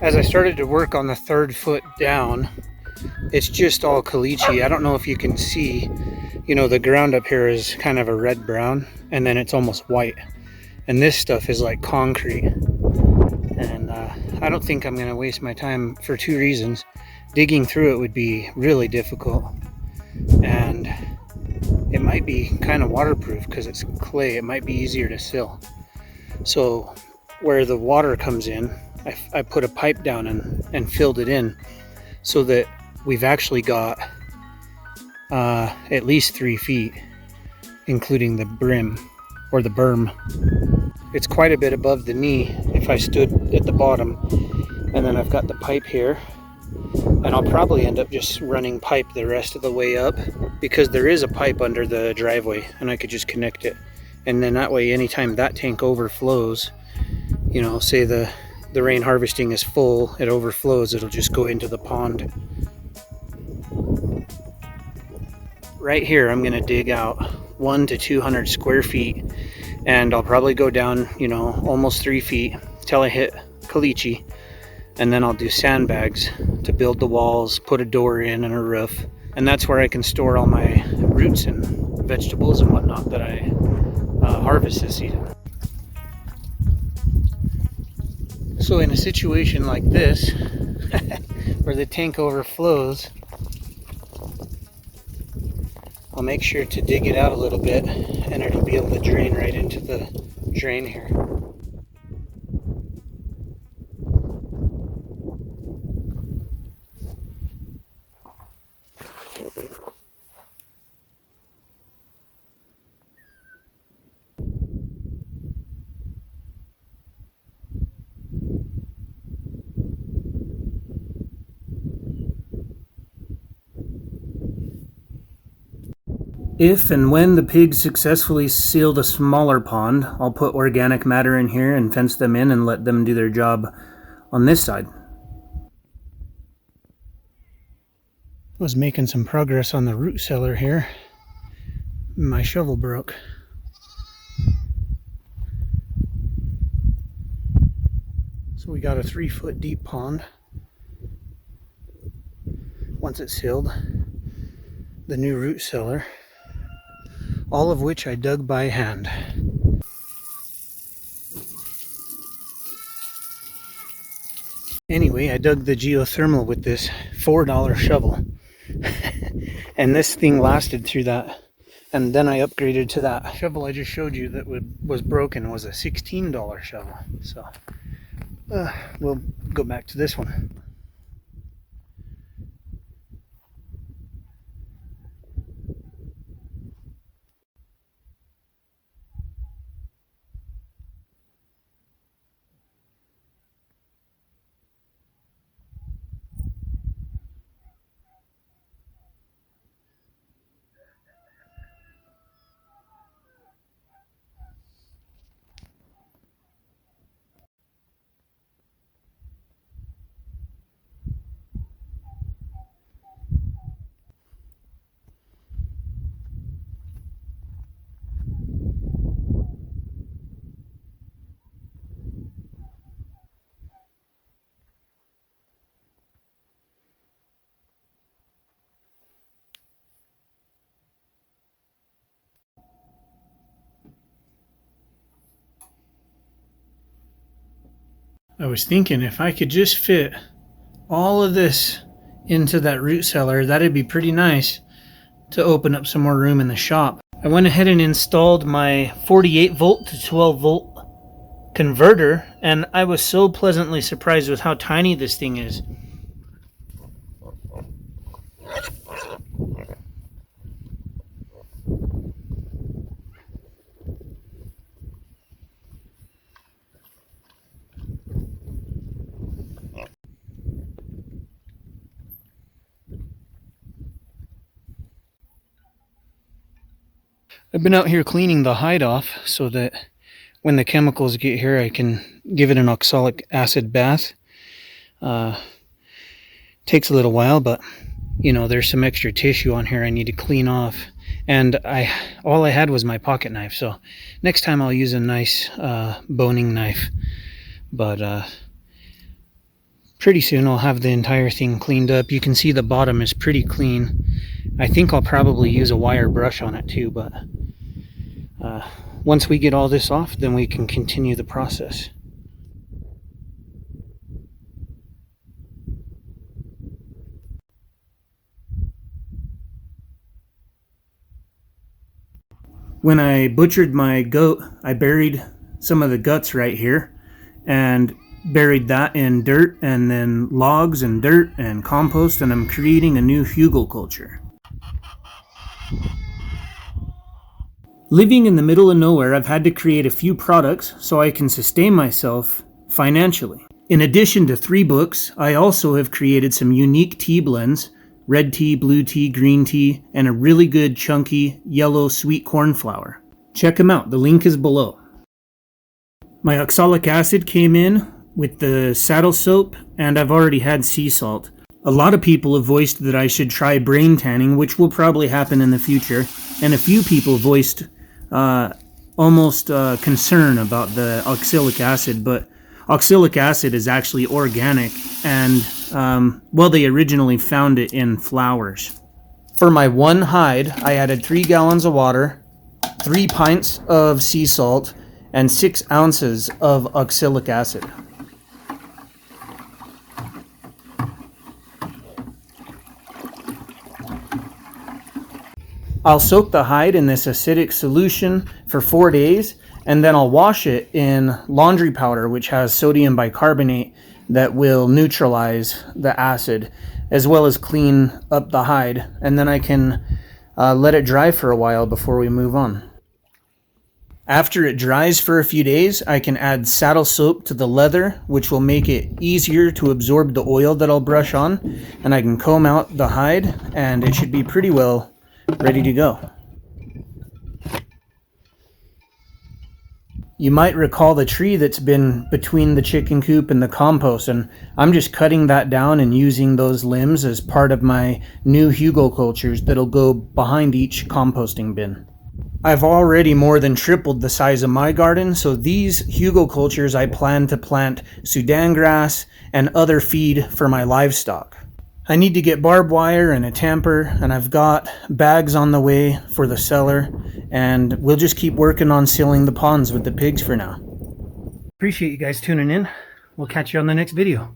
As I started to work on the 3rd foot down, it's just all caliche. I don't know if you can see, you know, the ground up here is kind of a red brown, and then it's almost white. And this stuff is like concrete. And I don't think I'm going to waste my time for 2 reasons. Digging through it would be really difficult, and it might be kind of waterproof because it's clay. It might be easier to sill. So where the water comes in, I put a pipe down and filled it in so that we've actually got at least 3 feet, including the brim or the berm. It's quite a bit above the knee if I stood at the bottom. And then I've got the pipe here, and I'll probably end up just running pipe the rest of the way up, because there is a pipe under the driveway and I could just connect it. And then that way, anytime that tank overflows, you know, say the rain harvesting is full, it overflows, it'll just go into the pond. Right here, I'm going to dig out 100 to 200 square feet, and I'll probably go down, you know, almost 3 feet till I hit caliche, and then I'll do sandbags to build the walls, put a door in and a roof, and that's where I can store all my roots and vegetables and whatnot that I harvest this season. So in a situation like this, where the tank overflows, I'll make sure to dig it out a little bit, and it'll be able to drain right into the drain here. If and when the pigs successfully seal the smaller pond, I'll put organic matter in here and fence them in and let them do their job on this side. Was making some progress on the root cellar here. My shovel broke. So we got a 3 foot deep pond. Once it's sealed, the new root cellar, all of which I dug by hand. Anyway, I dug the geothermal with this $4 shovel. And this thing lasted through that. And then I upgraded to that shovel I just showed you that was broken. It was a $16 shovel. So we'll go back to this one. I was thinking if I could just fit all of this into that root cellar, that'd be pretty nice to open up some more room in the shop. I went ahead and installed my 48 volt to 12 volt converter, and I was so pleasantly surprised with how tiny this thing is. I've been out here cleaning the hide off so that when the chemicals get here, I can give it an oxalic acid bath. Takes a little while, but you know, there's some extra tissue on here I need to clean off. And all I had was my pocket knife, so next time I'll use a nice boning knife. But Pretty soon I'll have the entire thing cleaned up. You can see the bottom is pretty clean. I think I'll probably use a wire brush on it too, but once we get all this off, then we can continue the process. When I butchered my goat, I buried some of the guts right here and buried that in dirt and then logs and dirt and compost, and I'm creating a new hugelkultur. Living in the middle of nowhere, I've had to create a few products so I can sustain myself financially. In addition to 3 books, I also have created some unique tea blends: red tea, blue tea, green tea, and a really good chunky yellow sweet corn flour. Check them out, the link is below. My oxalic acid came in with the saddle soap, and I've already had sea salt. A lot of people have voiced that I should try brain tanning, which will probably happen in the future, and a few people voiced almost concern about the oxalic acid, but oxalic acid is actually organic, and well, they originally found it in flowers. For my one hide, I added 3 gallons of water, 3 pints of sea salt, and 6 ounces of oxalic acid. I'll soak the hide in this acidic solution for 4 days, and then I'll wash it in laundry powder, which has sodium bicarbonate that will neutralize the acid, as well as clean up the hide, and then I can let it dry for a while before we move on. After it dries for a few days, I can add saddle soap to the leather, which will make it easier to absorb the oil that I'll brush on, and I can comb out the hide, and it should be pretty well ready to go. You might recall the tree that's been between the chicken coop and the compost, and I'm just cutting that down and using those limbs as part of my new hugelkulturs that'll go behind each composting bin. I've already more than tripled the size of my garden, so these hugelkulturs I plan to plant Sudan grass and other feed for my livestock. I need to get barbed wire and a tamper, and I've got bags on the way for the cellar, and we'll just keep working on sealing the ponds with the pigs for now. Appreciate you guys tuning in. We'll catch you on the next video.